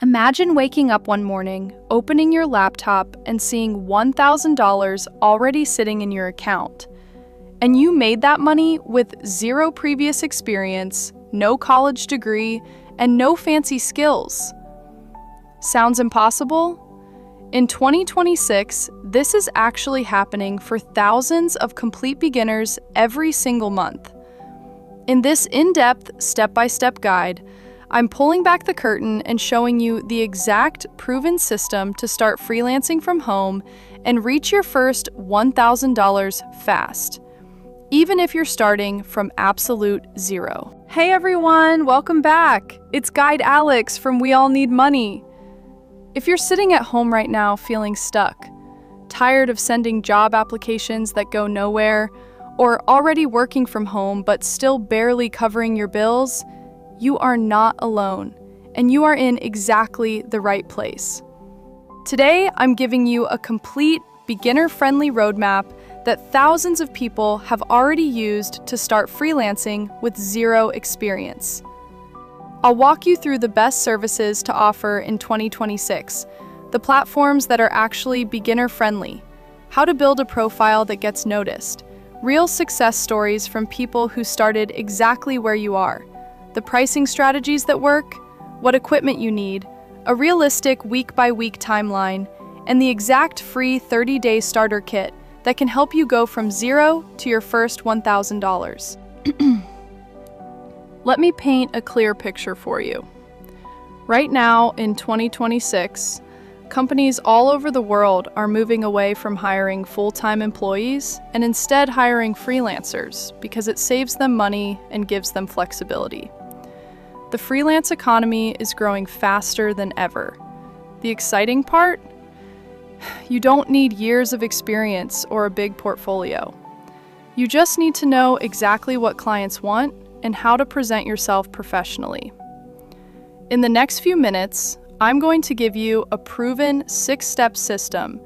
Imagine waking up one morning, opening your laptop, and seeing $1,000 already sitting in your account. And you made that money with zero previous experience, no college degree, and no fancy skills. Sounds impossible? In 2026, this is actually happening for thousands of complete beginners every single month. In this in-depth, step-by-step guide, I'm pulling back the curtain and showing you the exact proven system to start freelancing from home and reach your first $1,000 fast, even if you're starting from absolute zero. Hey everyone, welcome back. It's Guide Alex from We All Need Money. If you're sitting at home right now feeling stuck, tired of sending job applications that go nowhere, or already working from home but still barely covering your bills, you are not alone, and you are in exactly the right place. Today, I'm giving you a complete, beginner-friendly roadmap that thousands of people have already used to start freelancing with zero experience. I'll walk you through the best services to offer in 2026, the platforms that are actually beginner-friendly, how to build a profile that gets noticed, real success stories from people who started exactly where you are, the pricing strategies that work, what equipment you need, a realistic week-by-week timeline, and the exact free 30-day starter kit that can help you go from zero to your first $1,000. Let me paint a clear picture for you. Right now, in 2026, companies all over the world are moving away from hiring full-time employees and instead hiring freelancers because it saves them money and gives them flexibility. The freelance economy is growing faster than ever. The exciting part? You don't need years of experience or a big portfolio. You just need to know exactly what clients want and how to present yourself professionally. In the next few minutes, I'm going to give you a proven 6-step system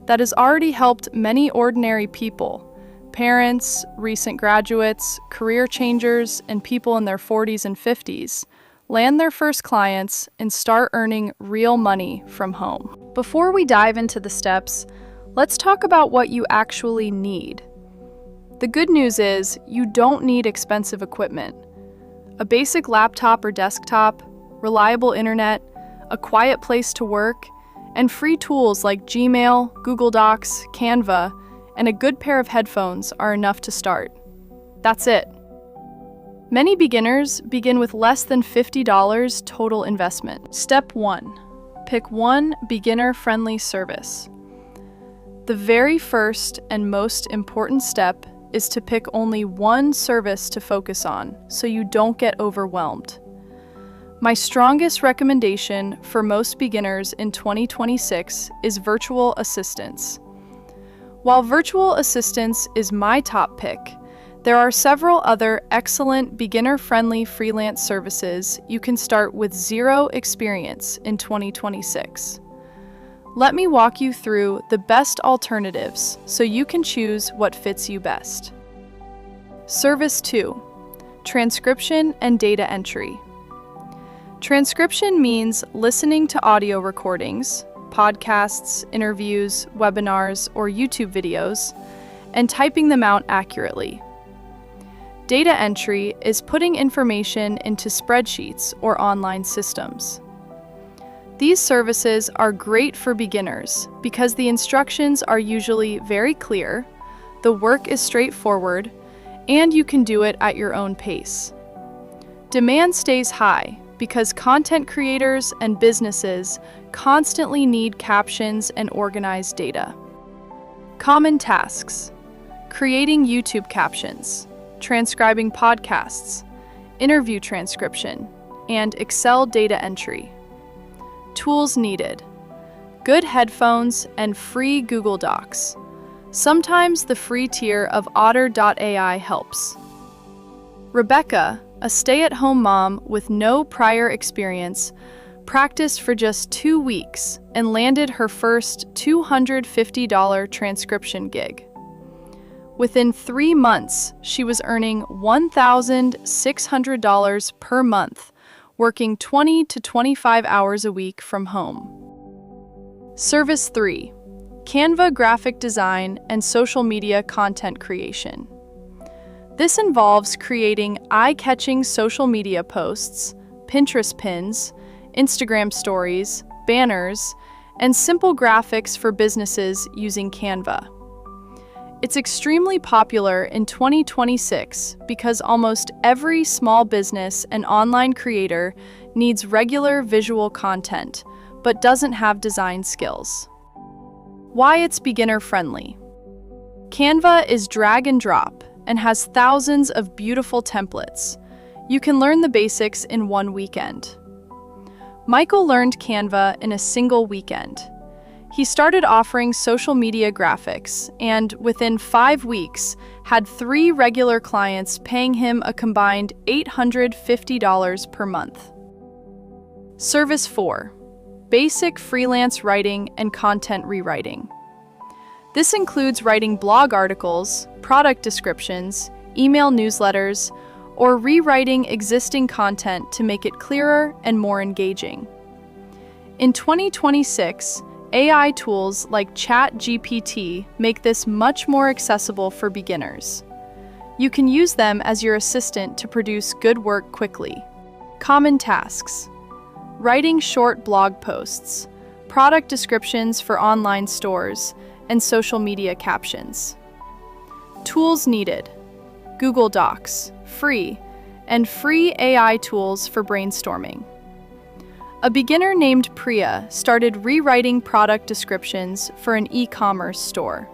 that has already helped many ordinary people, parents, recent graduates, career changers, and people in their 40s and 50s, land their first clients and start earning real money from home. Before we dive into the steps, let's talk about what you actually need. The good news is you don't need expensive equipment. A basic laptop or desktop, reliable internet, a quiet place to work, and free tools like Gmail, Google Docs, Canva, and a good pair of headphones are enough to start. That's it. Many beginners begin with less than $50 total investment. Step 1. Pick one beginner-friendly service. The very first and most important step is to pick only one service to focus on so you don't get overwhelmed. My strongest recommendation for most beginners in 2026 is virtual assistants. While virtual assistants is my top pick, there are several other excellent beginner-friendly freelance services you can start with zero experience in 2026. Let me walk you through the best alternatives so you can choose what fits you best. Service 2. Transcription and data entry. Transcription means listening to audio recordings, podcasts, interviews, webinars, or YouTube videos, and typing them out accurately. Data entry is putting information into spreadsheets or online systems. These services are great for beginners because the instructions are usually very clear, the work is straightforward, and you can do it at your own pace. Demand stays high because content creators and businesses constantly need captions and organized data. Common tasks: creating YouTube captions, transcribing podcasts, interview transcription, and Excel data entry. Tools needed: good headphones and free Google Docs. Sometimes the free tier of Otter.ai helps. Rebecca, a stay-at-home mom with no prior experience, practiced for just 2 weeks and landed her first $250 transcription gig. Within 3 months, she was earning $1,600 per month working 20 to 25 hours a week from home. Service 3. Canva graphic design and social media content creation. This involves creating eye-catching social media posts, Pinterest pins, Instagram stories, banners, and simple graphics for businesses using Canva. It's extremely popular in 2026 because almost every small business and online creator needs regular visual content, but doesn't have design skills. Why it's beginner-friendly. Canva is drag and drop and has thousands of beautiful templates. You can learn the basics in one weekend. Michael learned Canva in a single weekend. He started offering social media graphics and, within 5 weeks, had 3 regular clients paying him a combined $850 per month. Service 4. Basic freelance writing and content rewriting. This includes writing blog articles, product descriptions, email newsletters, or rewriting existing content to make it clearer and more engaging. In 2026, AI tools like ChatGPT make this much more accessible for beginners. You can use them as your assistant to produce good work quickly. Common tasks: writing short blog posts, product descriptions for online stores, and social media captions. Tools needed: Google Docs, free, and free AI tools for brainstorming. A beginner named Priya started rewriting product descriptions for an e-commerce store.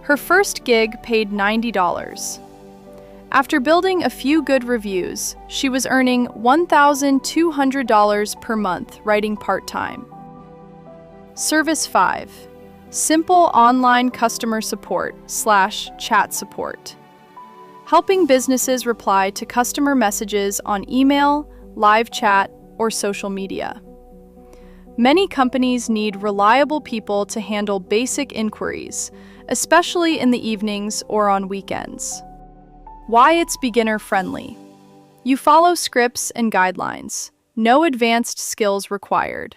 Her first gig paid $90. After building a few good reviews, she was earning $1,200 per month writing part-time. Service 5. Simple online customer support/chat support. Helping businesses reply to customer messages on email, live chat, or social media. Many companies need reliable people to handle basic inquiries, especially in the evenings or on weekends. Why it's beginner-friendly. You follow scripts and guidelines. No advanced skills required.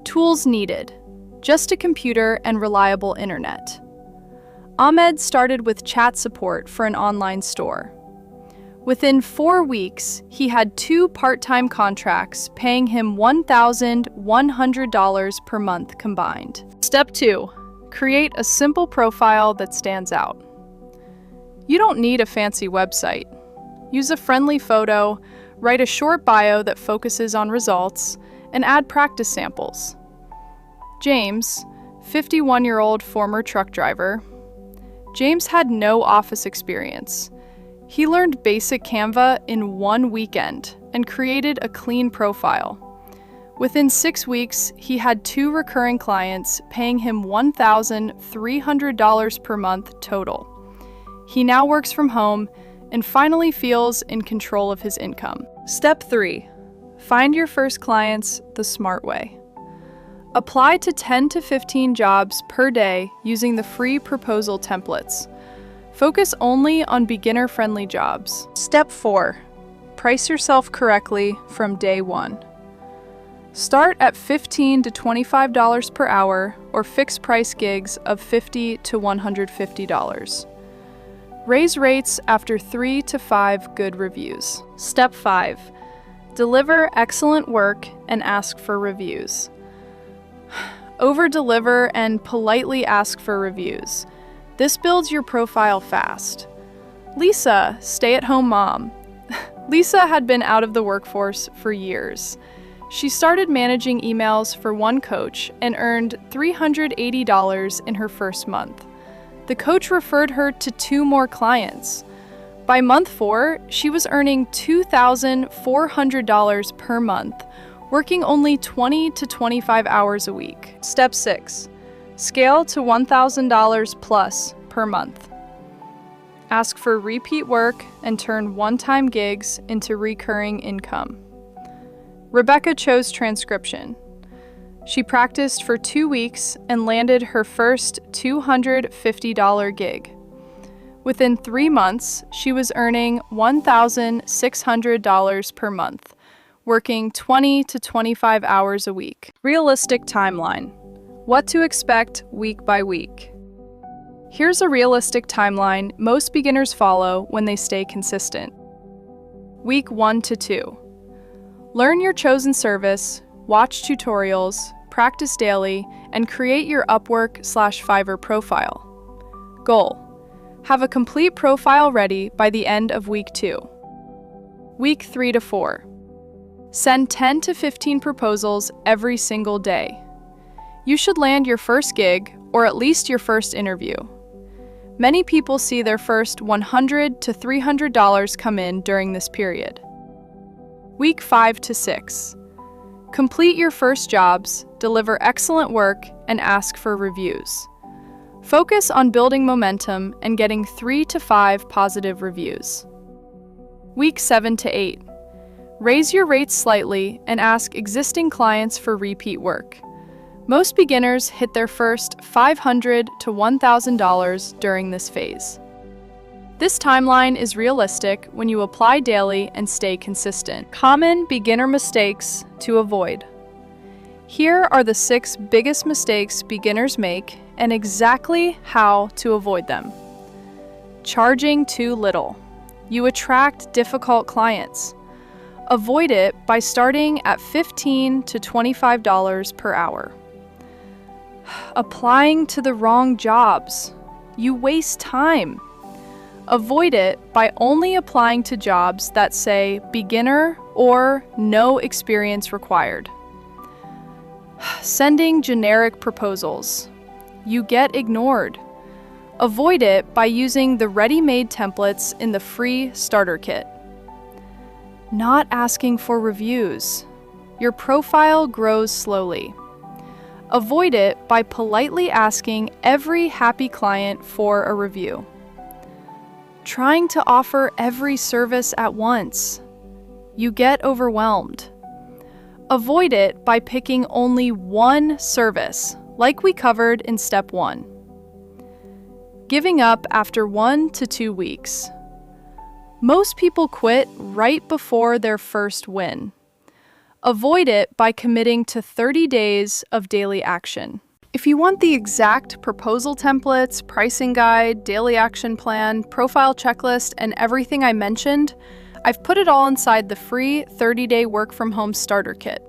Tools needed: just a computer and reliable internet. Ahmed started with chat support for an online store. Within 4 weeks, he had 2 part-time contracts paying him $1,100 per month combined. Step 2. Create a simple profile that stands out. You don't need a fancy website. Use a friendly photo, write a short bio that focuses on results, and add practice samples. James, 51-year-old former truck driver. James had no office experience. He learned basic Canva in 1 weekend and created a clean profile. Within 6 weeks, he had 2 recurring clients paying him $1,300 per month total. He now works from home and finally feels in control of his income. Step 3. Find your first clients the smart way. Apply to 10 to 15 jobs per day using the free proposal templates. Focus only on beginner-friendly jobs. Step 4. Price yourself correctly from day 1. Start at $15 to $25 per hour or fixed price gigs of $50 to $150. Raise rates after 3 to 5 good reviews. Step 5. Deliver excellent work and ask for reviews. Over-deliver and politely ask for reviews. This builds your profile fast. Lisa, stay-at-home mom. Lisa had been out of the workforce for years. She started managing emails for one coach and earned $380 in her first month. The coach referred her to 2 more clients. By month 4, she was earning $2,400 per month, working only 20 to 25 hours a week. Step 6. Scale to $1,000 plus per month. Ask for repeat work and turn one-time gigs into recurring income. Rebecca chose transcription. She practiced for 2 weeks and landed her first $250 gig. Within 3 months, she was earning $1,600 per month, working 20 to 25 hours a week. Realistic timeline. What to expect week by week. Here's a realistic timeline most beginners follow when they stay consistent. Week 1 to 2. Learn your chosen service, watch tutorials, practice daily, and create your Upwork/Fiverr profile. Goal: have a complete profile ready by the end of week 2. Week 3 to 4. Send 10 to 15 proposals every single day. You should land your first gig, or at least your first interview. Many people see their first $100 to $300 come in during this period. Week 5 to 6. Complete your first jobs, deliver excellent work, and ask for reviews. Focus on building momentum and getting 3 to 5 positive reviews. Week 7 to 8. Raise your rates slightly and ask existing clients for repeat work. Most beginners hit their first $500 to $1,000 during this phase. This timeline is realistic when you apply daily and stay consistent. Common beginner mistakes to avoid. Here are the 6 biggest mistakes beginners make and exactly how to avoid them. Charging too little. You attract difficult clients. Avoid it by starting at $15 to $25 per hour. Applying to the wrong jobs. You waste time. Avoid it by only applying to jobs that say beginner or no experience required. Sending generic proposals. You get ignored. Avoid it by using the ready-made templates in the free starter kit. Not asking for reviews. Your profile grows slowly. Avoid it by politely asking every happy client for a review. Trying to offer every service at once. You get overwhelmed. Avoid it by picking only one service, like we covered in step 1. Giving up after 1 to 2 weeks. Most people quit right before their first win. Avoid it by committing to 30 days of daily action. If you want the exact proposal templates, pricing guide, daily action plan, profile checklist, and everything I mentioned, I've put it all inside the free 30-day work-from-home starter kit.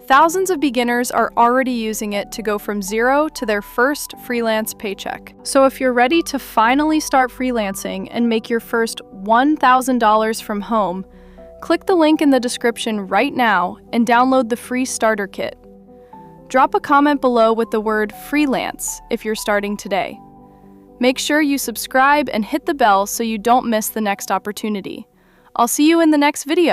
Thousands of beginners are already using it to go from zero to their first freelance paycheck. So if you're ready to finally start freelancing and make your first $1,000 from home, click the link in the description right now and download the free starter kit. Drop a comment below with the word freelance if you're starting today. Make sure you subscribe and hit the bell so you don't miss the next opportunity. I'll see you in the next video.